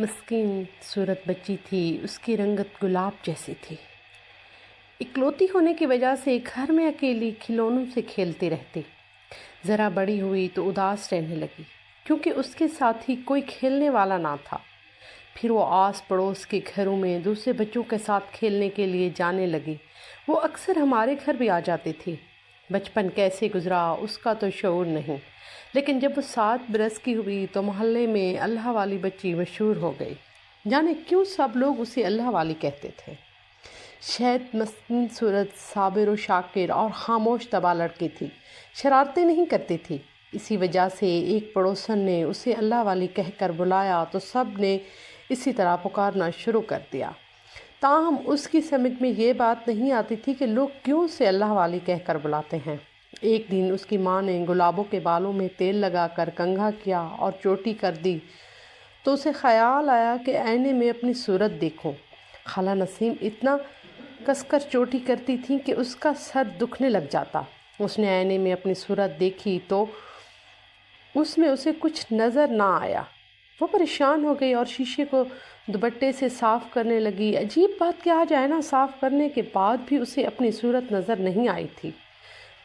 مسکین صورت بچی تھی۔ اس کی رنگت گلاب جیسی تھی۔ اکلوتی ہونے کی وجہ سے گھر میں اکیلی کھلونوں سے کھیلتی رہتی۔ ذرا بڑی ہوئی تو اداس رہنے لگی کیونکہ اس کے ساتھ ہی کوئی کھیلنے والا نہ تھا۔ پھر وہ آس پڑوس کے گھروں میں دوسرے بچوں کے ساتھ کھیلنے کے لیے جانے لگی۔ وہ اکثر ہمارے گھر بھی آ جاتی تھی۔ بچپن کیسے گزرا اس کا تو شعور نہیں، لیکن جب وہ 7 برس کی ہوئی تو محلے میں اللہ والی بچی مشہور ہو گئی۔ جانے کیوں سب لوگ اسے اللہ والی کہتے تھے۔ شاید مسکین صورت صابر و شاکر اور خاموش طبع لڑکی تھی، شرارتیں نہیں کرتی تھی۔ اسی وجہ سے ایک پڑوسن نے اسے اللہ والی کہہ کر بلایا تو سب نے اسی طرح پکارنا شروع کر دیا۔ تاہم اس کی سمجھ میں یہ بات نہیں آتی تھی کہ لوگ کیوں اسے اللہ والی کہہ کر بلاتے ہیں۔ ایک دن اس کی ماں نے گلابوں کے بالوں میں تیل لگا کر کنگھا کیا اور چوٹی کر دی تو اسے خیال آیا کہ آئینے میں اپنی صورت دیکھوں۔ خالہ نسیم اتنا کس کر چوٹی کرتی تھیں کہ اس کا سر دکھنے لگ جاتا۔ اس نے آئینے میں اپنی صورت دیکھی تو اس میں اسے کچھ نظر نہ آیا۔ وہ پریشان ہو گئی اور شیشے کو دوپٹے سے صاف کرنے لگی۔ عجیب بات کہ آج آئینہ صاف کرنے کے بعد بھی اسے اپنی صورت نظر نہیں آئی تھی۔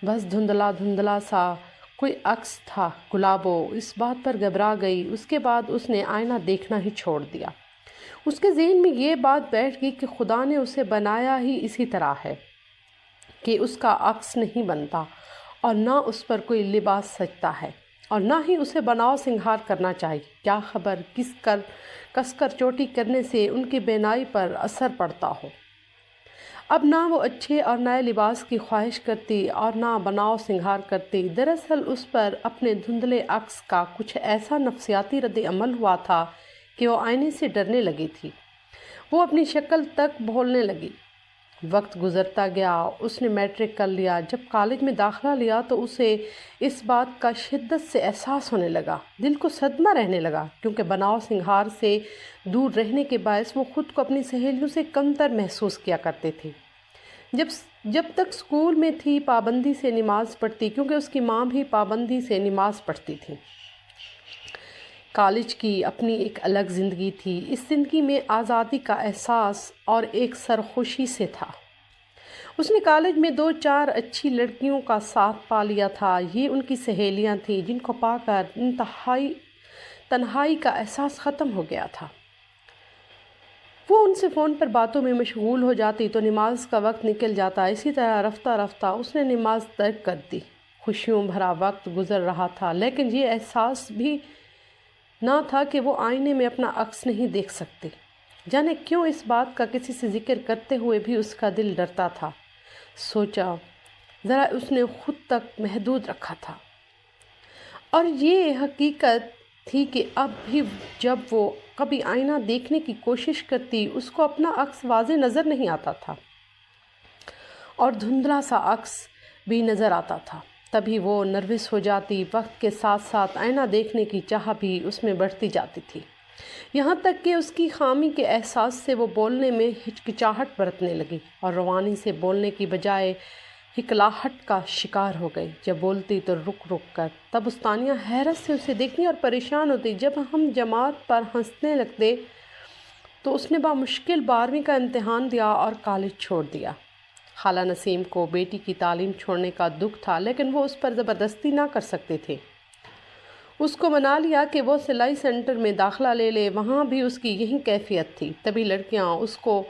بس دھندلا دھندلا سا کوئی عکس تھا۔ گلابو اس بات پر گھبرا گئی۔ اس کے بعد اس نے آئینہ دیکھنا ہی چھوڑ دیا۔ اس کے ذہن میں یہ بات بیٹھ گئی کہ خدا نے اسے بنایا ہی اسی طرح ہے کہ اس کا عکس نہیں بنتا اور نہ اس پر کوئی لباس سجتا ہے اور نہ ہی اسے بناؤ سنگھار کرنا چاہیے۔ کیا خبر کس کر چوٹی کرنے سے ان کی بینائی پر اثر پڑتا ہو۔ اب نہ وہ اچھے اور نئے لباس کی خواہش کرتی اور نہ بناؤ سنگھار کرتی۔ دراصل اس پر اپنے دھندلے عکس کا کچھ ایسا نفسیاتی رد عمل ہوا تھا کہ وہ آئینے سے ڈرنے لگی تھی۔ وہ اپنی شکل تک بھولنے لگی۔ وقت گزرتا گیا۔ اس نے میٹرک کر لیا۔ جب کالج میں داخلہ لیا تو اسے اس بات کا شدت سے احساس ہونے لگا۔ دل کو صدمہ رہنے لگا کیونکہ بناؤ سنگھار سے دور رہنے کے باعث وہ خود کو اپنی سہیلیوں سے کمتر محسوس کیا کرتے تھے۔ جب تک اسکول میں تھی پابندی سے نماز پڑھتی کیونکہ اس کی ماں بھی پابندی سے نماز پڑھتی تھی۔ کالج کی اپنی ایک الگ زندگی تھی۔ اس زندگی میں آزادی کا احساس اور ایک سرخوشی سے تھا۔ اس نے کالج میں 2-4 اچھی لڑکیوں کا ساتھ پا لیا تھا۔ یہ ان کی سہیلیاں تھیں جن کو پا کر تنہائی کا احساس ختم ہو گیا تھا۔ وہ ان سے فون پر باتوں میں مشغول ہو جاتی تو نماز کا وقت نکل جاتا۔ اسی طرح رفتہ رفتہ اس نے نماز ترک کر دی۔ خوشیوں بھرا وقت گزر رہا تھا لیکن یہ احساس بھی نہ تھا کہ وہ آئینے میں اپنا عکس نہیں دیکھ سکتی۔ جانے کیوں اس بات کا کسی سے ذکر کرتے ہوئے بھی اس کا دل ڈرتا تھا۔ سوچا ذرا اس نے خود تک محدود رکھا تھا۔ اور یہ حقیقت تھی کہ اب بھی جب وہ کبھی آئینہ دیکھنے کی کوشش کرتی اس کو اپنا عکس واضح نظر نہیں آتا تھا اور دھندلا سا عکس بھی نظر آتا تھا۔ تبھی وہ نروس ہو جاتی۔ وقت کے ساتھ ساتھ آئینہ دیکھنے کی چاہ بھی اس میں بڑھتی جاتی تھی، یہاں تک کہ اس کی خامی کے احساس سے وہ بولنے میں ہچکچاہٹ برتنے لگی اور روانی سے بولنے کی بجائے ہکلاہٹ کا شکار ہو گئی۔ جب بولتی تو رک کر۔ تب استانیہ حیرت سے اسے دیکھتی اور پریشان ہوتی۔ جب ہم جماعت پر ہنسنے لگتے تو اس نے بامشکل 12ویں کا امتحان دیا اور کالج چھوڑ دیا۔ خالہ نسیم کو بیٹی کی تعلیم چھوڑنے کا دکھ تھا لیکن وہ اس پر زبردستی نہ کر سکتے تھے۔ اس کو منا لیا کہ وہ سلائی سینٹر میں داخلہ لے لے، وہاں بھی اس کی یہی کیفیت تھی۔ تبھی لڑکیاں اس کو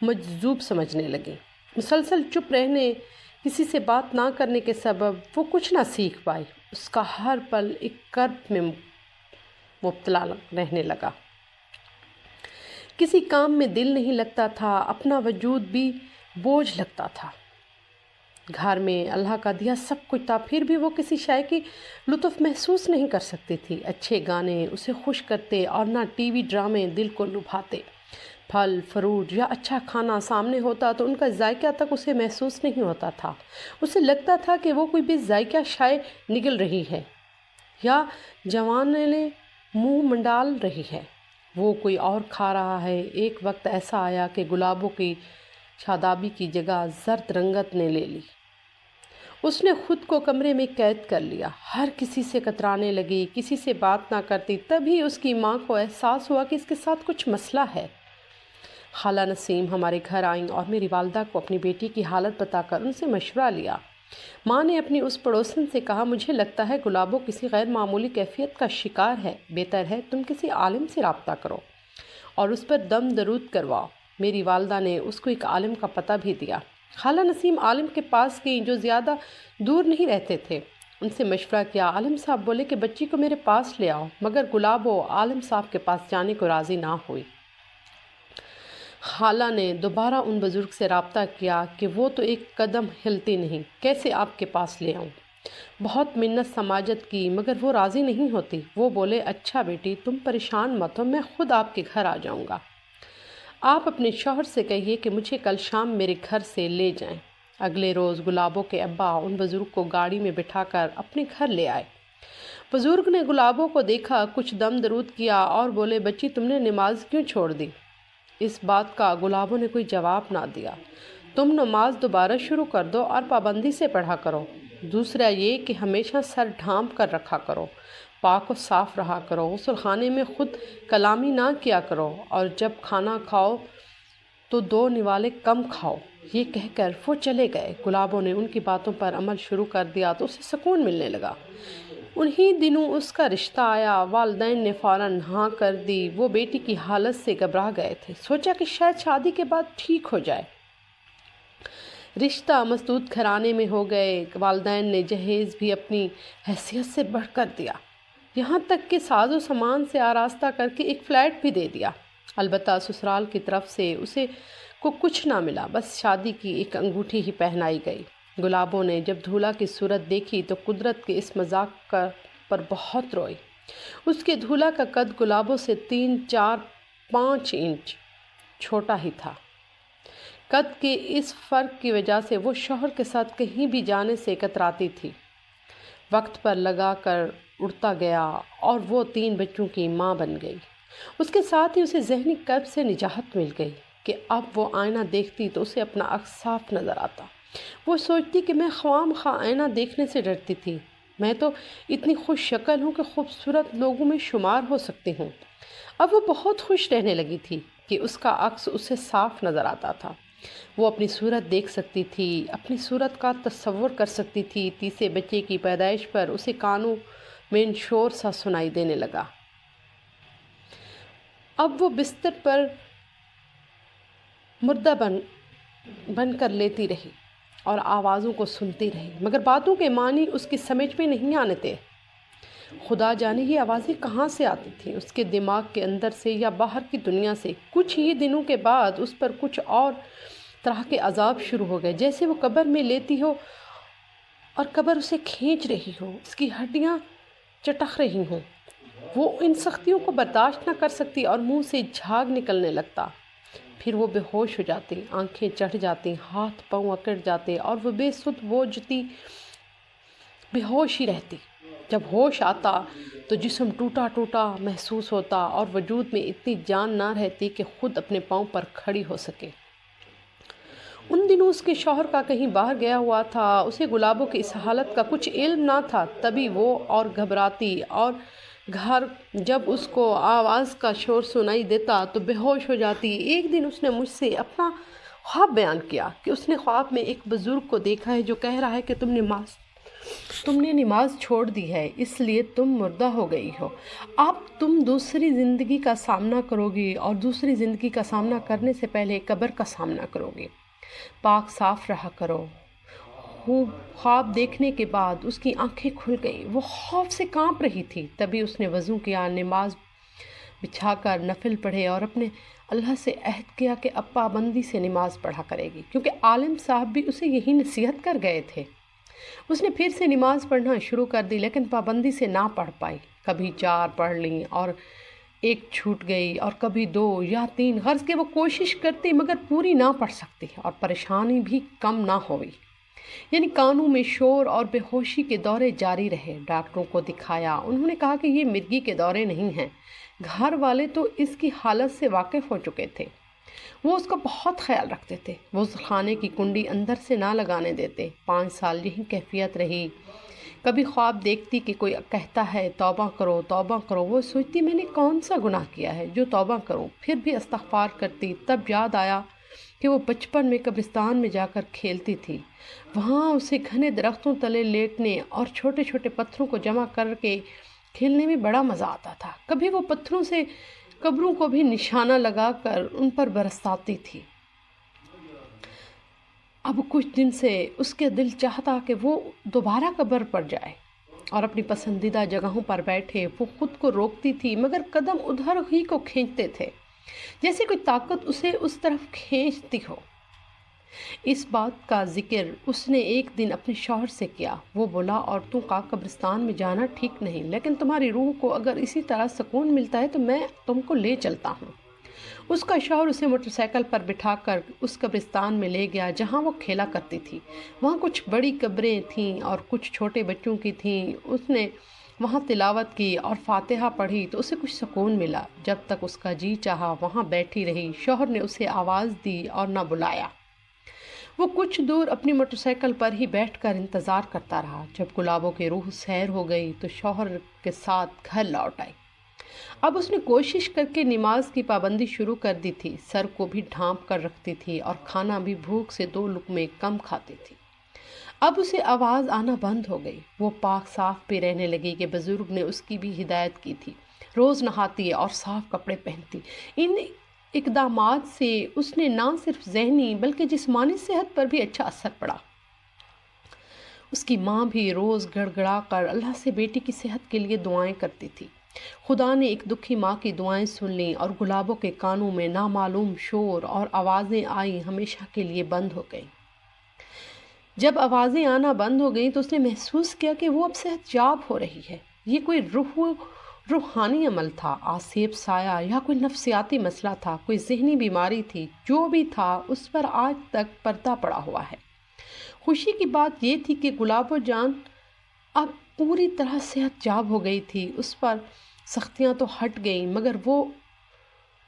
مجذوب سمجھنے لگیں۔ مسلسل چپ رہنے، کسی سے بات نہ کرنے کے سبب وہ کچھ نہ سیکھ پائی۔ اس کا ہر پل ایک کرب میں مبتلا رہنے لگا۔ کسی کام میں دل نہیں لگتا تھا، اپنا وجود بھی بوجھ لگتا تھا۔ گھر میں اللہ کا دیا سب کچھ تھا پھر بھی وہ کسی شے کی لطف محسوس نہیں کر سکتی تھی۔ اچھے گانے اسے خوش کرتے اور نہ ٹی وی ڈرامے دل کو لبھاتے۔ پھل فروٹ یا اچھا کھانا سامنے ہوتا تو ان کا ذائقہ تک اسے محسوس نہیں ہوتا تھا۔ اسے لگتا تھا کہ وہ کوئی بھی ذائقہ شے نگل رہی ہے یا جوانیں منہ منڈال رہی ہے، وہ کوئی اور کھا رہا ہے۔ ایک وقت ایسا آیا کہ گلابوں کی شادابی کی جگہ زرد رنگت نے لے لی۔ اس نے خود کو کمرے میں قید کر لیا، ہر کسی سے کترانے لگی، کسی سے بات نہ کرتی۔ تبھی اس کی ماں کو احساس ہوا کہ اس کے ساتھ کچھ مسئلہ ہے۔ خالہ نسیم ہمارے گھر آئیں اور میری والدہ کو اپنی بیٹی کی حالت بتا کر ان سے مشورہ لیا۔ ماں نے اپنی اس پڑوسن سے کہا، مجھے لگتا ہے گلابو کسی غیر معمولی کیفیت کا شکار ہے، بہتر ہے تم کسی عالم سے رابطہ کرو اور اس پر دم درود کرواؤ۔ میری والدہ نے اس کو ایک عالم کا پتہ بھی دیا۔ خالہ نسیم عالم کے پاس گئیں جو زیادہ دور نہیں رہتے تھے۔ ان سے مشورہ کیا۔ عالم صاحب بولے کہ بچی کو میرے پاس لے آؤ، مگر گلابو عالم صاحب کے پاس جانے کو راضی نہ ہوئی۔ خالہ نے دوبارہ ان بزرگ سے رابطہ کیا کہ وہ تو ایک قدم ہلتی نہیں، کیسے آپ کے پاس لے آؤں؟ بہت منت سماجت کی مگر وہ راضی نہیں ہوتی۔ وہ بولے، اچھا بیٹی تم پریشان مت ہو، میں خود آپ کے گھر آ جاؤں گا۔ آپ اپنے شوہر سے کہیے کہ مجھے کل شام میرے گھر سے لے جائیں۔ اگلے روز گلابو کے ابا ان بزرگ کو گاڑی میں بٹھا کر اپنے گھر لے آئے۔ بزرگ نے گلابو کو دیکھا، کچھ دم درود کیا اور بولے، بچی تم نے نماز کیوں چھوڑ دی؟ اس بات کا گلابو نے کوئی جواب نہ دیا۔ تم نماز دوبارہ شروع کر دو اور پابندی سے پڑھا کرو۔ دوسرا یہ کہ ہمیشہ سر ڈھانپ کر رکھا کرو، پاک و صاف رہا کرو، غسل خانے میں خود کلامی نہ کیا کرو، اور جب کھانا کھاؤ تو 2 نوالے کم کھاؤ۔ یہ کہہ کر وہ چلے گئے۔ گلابو نے ان کی باتوں پر عمل شروع کر دیا تو اسے سکون ملنے لگا۔ انہی دنوں اس کا رشتہ آیا۔ والدین نے فوراً ہاں کر دی۔ وہ بیٹی کی حالت سے گھبرا گئے تھے، سوچا کہ شاید شادی کے بعد ٹھیک ہو جائے۔ رشتہ مسعود گھرانے میں ہو گئے۔ والدین نے جہیز بھی اپنی حیثیت سے بڑھ کر دیا، یہاں تک کہ ساز و سامان سے آراستہ کر کے ایک فلیٹ بھی دے دیا۔ البتہ سسرال کی طرف سے اسے کو کچھ نہ ملا، بس شادی کی ایک انگوٹھی ہی پہنائی گئی۔ گلابو نے جب دھولہ کی صورت دیکھی تو قدرت کے اس مذاق پر بہت روئی۔ اس کے دھولہ کا قد گلابو سے 3، 4، 5 انچ چھوٹا ہی تھا۔ قد کے اس فرق کی وجہ سے وہ شوہر کے ساتھ کہیں بھی جانے سے کتراتی تھی۔ وقت پر لگا کر اڑتا گیا اور وہ 3 بچوں کی ماں بن گئی۔ اس کے ساتھ ہی اسے ذہنی کرب سے نجات مل گئی کہ اب وہ آئینہ دیکھتی تو اسے اپنا عکس صاف نظر آتا۔ وہ سوچتی کہ میں خواہ مخواہ آئینہ دیکھنے سے ڈرتی تھی، میں تو اتنی خوش شکل ہوں کہ خوبصورت لوگوں میں شمار ہو سکتی ہوں۔ اب وہ بہت خوش رہنے لگی تھی کہ اس کا عکس اسے صاف نظر آتا تھا۔ وہ اپنی صورت دیکھ سکتی تھی، اپنی صورت کا تصور کر سکتی تھی۔ تیسرے بچے کی پیدائش پر اسے کانوں میں شور سا سنائی دینے لگا۔ اب وہ بستر پر مردہ بن کر لیتی رہی اور آوازوں کو سنتی رہی، مگر باتوں کے معنی اس کی سمجھ میں نہیں آنے تھے۔ خدا جانے یہ آوازیں کہاں سے آتی تھیں، اس کے دماغ کے اندر سے یا باہر کی دنیا سے۔ کچھ ہی دنوں کے بعد اس پر کچھ اور طرح کے عذاب شروع ہو گئے، جیسے وہ قبر میں لیتی ہو اور قبر اسے کھینچ رہی ہو، اس کی ہڈیاں چٹخ رہی ہوں۔ وہ ان سختیوں کو برداشت نہ کر سکتی اور منہ سے جھاگ نکلنے لگتا۔ پھر وہ بے ہوش ہو جاتی، آنکھیں چڑھ جاتی، ہاتھ پاؤں اکڑ جاتے اور وہ بے سدھ بوجھتی بے ہوش ہی رہتی۔ جب ہوش آتا تو جسم ٹوٹا ٹوٹا محسوس ہوتا اور وجود میں اتنی جان نہ رہتی کہ خود اپنے پاؤں پر کھڑی ہو سکے۔ ان دنوں اس کے شوہر کا کہیں باہر گیا ہوا تھا، اسے گلابو کی اس حالت کا کچھ علم نہ تھا۔ تبھی وہ اور گھبراتی اور گھر جب اس کو آواز کا شور سنائی دیتا تو بے ہوش ہو جاتی۔ ایک دن اس نے مجھ سے اپنا خواب بیان کیا کہ اس نے خواب میں ایک بزرگ کو دیکھا ہے جو کہہ رہا ہے کہ تم نے نماز چھوڑ دی ہے، اس لیے تم مردہ ہو گئی ہو۔ اب تم دوسری زندگی کا سامنا کرو گی اور دوسری زندگی کا سامنا کرنے سے پہلے قبر کا سامنا کرو گی۔ پاک صاف رہا کرو۔ خواب دیکھنے کے بعد اس کی آنکھیں کھل گئیں، وہ خوف سے کانپ رہی تھی۔ تبھی اس نے وضو کیا، نماز بچھا کر نفل پڑھے اور اپنے اللہ سے عہد کیا کہ اب پابندی سے نماز پڑھا کرے گی، کیونکہ عالم صاحب بھی اسے یہی نصیحت کر گئے تھے۔ اس نے پھر سے نماز پڑھنا شروع کر دی، لیکن پابندی سے نہ پڑھ پائی۔ کبھی 4 پڑھ لیں اور 1 چھوٹ گئی، اور کبھی 2 یا 3۔ غرض کہ وہ کوشش کرتی مگر پوری نہ پڑھ سکتی، اور پریشانی بھی کم نہ ہوئی، یعنی کانوں میں شور اور بے ہوشی کے دورے جاری رہے۔ ڈاکٹروں کو دکھایا، انہوں نے کہا کہ یہ مرگی کے دورے نہیں ہیں۔ گھر والے تو اس کی حالت سے واقف ہو چکے تھے۔ وہ اس کا بہت خیال رکھتے تھے، وہ اس خانے کی کنڈی اندر سے نہ لگانے دیتے۔ 5 سال یہی کیفیت رہی۔ کبھی خواب دیکھتی کہ کوئی کہتا ہے توبہ کرو توبہ کرو، وہ سوچتی میں نے کون سا گناہ کیا ہے جو توبہ کروں، پھر بھی استغفار کرتی۔ تب یاد آیا کہ وہ بچپن میں قبرستان میں جا کر کھیلتی تھی، وہاں اسے گھنے درختوں تلے لیٹنے اور چھوٹے چھوٹے پتھروں کو جمع کر کے کھیلنے میں بڑا مزہ آتا تھا۔ کبھی وہ پتھروں سے قبروں کو بھی نشانہ لگا کر ان پر برساتی تھی۔ اب کچھ دن سے اس کے دل چاہتا کہ وہ دوبارہ قبر پر جائے اور اپنی پسندیدہ جگہوں پر بیٹھے۔ وہ خود کو روکتی تھی مگر قدم ادھر ہی کو کھینچتے تھے، جیسے کوئی طاقت اسے اس طرف کھینچتی ہو۔ اس بات کا ذکر اس نے ایک دن اپنے شوہر سے کیا۔ وہ بولا عورتوں کا قبرستان میں جانا ٹھیک نہیں، لیکن تمہاری روح کو اگر اسی طرح سکون ملتا ہے تو میں تم کو لے چلتا ہوں۔ اس کا شوہر اسے موٹر سائیکل پر بٹھا کر اس قبرستان میں لے گیا جہاں وہ کھیلا کرتی تھی۔ وہاں کچھ بڑی قبریں تھیں اور کچھ چھوٹے بچوں کی تھیں۔ اس نے وہاں تلاوت کی اور فاتحہ پڑھی تو اسے کچھ سکون ملا۔ جب تک اس کا جی چاہا وہاں بیٹھی رہی۔ شوہر نے اسے آواز دی اور نہ بلایا۔ وہ کچھ دور اپنی موٹر سائیکل پر ہی بیٹھ کر انتظار کرتا رہا۔ جب گلابوں کی روح سیر ہو گئی تو شوہر کے ساتھ گھر لوٹ آئی۔ اب اس نے کوشش کر کے نماز کی پابندی شروع کر دی تھی، سر کو بھی ڈھانپ کر رکھتی تھی اور کھانا بھی بھوک سے 2 لقمے کم کھاتی تھی۔ اب اسے آواز آنا بند ہو گئی۔ وہ پاک صاف بھی رہنے لگی کہ بزرگ نے اس کی بھی ہدایت کی تھی۔ روز نہاتی اور صاف کپڑے پہنتی۔ ان اقدامات سے اس نے نہ صرف ذہنی بلکہ جسمانی صحت پر بھی اچھا اثر پڑا۔ اس کی ماں بھی روز گڑ گڑا کر اللہ سے بیٹی کی صحت کے لیے دعائیں کرتی تھی۔ خدا نے ایک دکھی ماں کی دعائیں سن لیں اور گلابوں کے کانوں میں نامعلوم شور اور آوازیں آئی ہمیشہ کے لیے بند ہو گئیں۔ جب آوازیں آنا بند ہو گئیں تو اس نے محسوس کیا کہ وہ اب صحت یاب ہو رہی ہے۔ یہ کوئی روحانی عمل تھا، آسیب سایہ یا کوئی نفسیاتی مسئلہ تھا، کوئی ذہنی بیماری تھی، جو بھی تھا اس پر آج تک پردہ پڑا ہوا ہے۔ خوشی کی بات یہ تھی کہ گلابو جان اب پوری طرح صحت یاب ہو گئی تھی۔ اس پر سختیاں تو ہٹ گئیں مگر وہ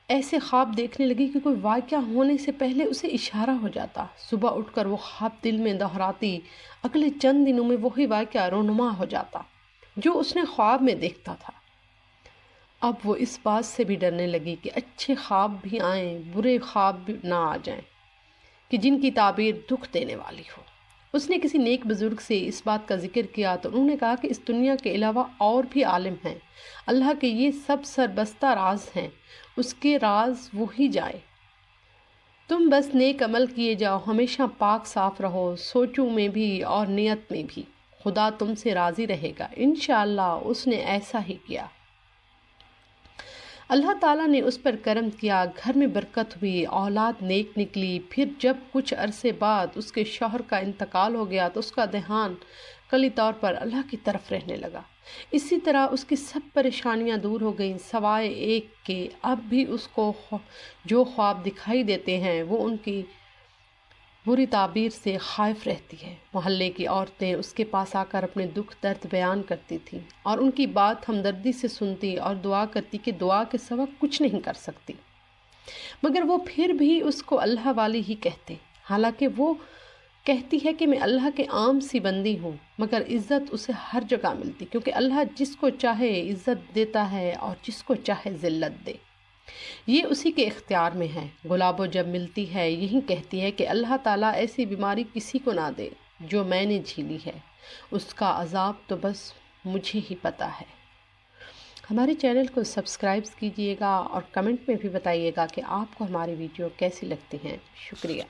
ایسے خواب دیکھنے لگی کہ کوئی واقعہ ہونے سے پہلے اسے اشارہ ہو جاتا۔ صبح اٹھ کر وہ خواب دل میں دہراتی، اگلے چند دنوں میں وہی واقعہ رونما ہو جاتا جو اس نے خواب میں دیکھتا تھا۔ اب وہ اس بات سے بھی ڈرنے لگی کہ اچھے خواب بھی آئیں، برے خواب بھی نہ آ جائیں کہ جن کی تعبیر دکھ دینے والی ہو۔ اس نے کسی نیک بزرگ سے اس بات کا ذکر کیا تو انہوں نے کہا کہ اس دنیا کے علاوہ اور بھی عالم ہیں، اللہ کے یہ سب سربستہ راز ہیں، اس کے راز وہی جائے۔ تم بس نیک عمل کیے جاؤ، ہمیشہ پاک صاف رہو، سوچوں میں بھی اور نیت میں بھی، خدا تم سے راضی رہے گا۔ انشاءاللہ اس نے ایسا ہی کیا۔ اللہ تعالیٰ نے اس پر کرم کیا، گھر میں برکت ہوئی، اولاد نیک نکلی۔ پھر جب کچھ عرصے بعد اس کے شوہر کا انتقال ہو گیا تو اس کا دھیان کلی طور پر اللہ کی طرف رہنے لگا۔ اسی طرح اس کی سب پریشانیاں دور ہو گئیں سوائے ایک کہ اب بھی اس کو جو خواب دکھائی دیتے ہیں وہ ان کی بری تعبیر سے خائف رہتی ہے۔ محلے کی عورتیں اس کے پاس آ کر اپنے دکھ درد بیان کرتی تھیں اور ان کی بات ہمدردی سے سنتی اور دعا کرتی کہ دعا کے سوا کچھ نہیں کر سکتی، مگر وہ پھر بھی اس کو اللہ والی ہی کہتے، حالانکہ وہ کہتی ہے کہ میں اللہ کے عام سی بندی ہوں، مگر عزت اسے ہر جگہ ملتی کیونکہ اللہ جس کو چاہے عزت دیتا ہے اور جس کو چاہے ذلت دے، یہ اسی کے اختیار میں ہے۔ گلابو جب ملتی ہے یہی کہتی ہے کہ اللہ تعالیٰ ایسی بیماری کسی کو نہ دے جو میں نے جھیلی ہے، اس کا عذاب تو بس مجھے ہی پتہ ہے۔ ہمارے چینل کو سبسکرائب کیجیے گا اور کمنٹ میں بھی بتائیے گا کہ آپ کو ہماری ویڈیو کیسی لگتی ہیں۔ شکریہ۔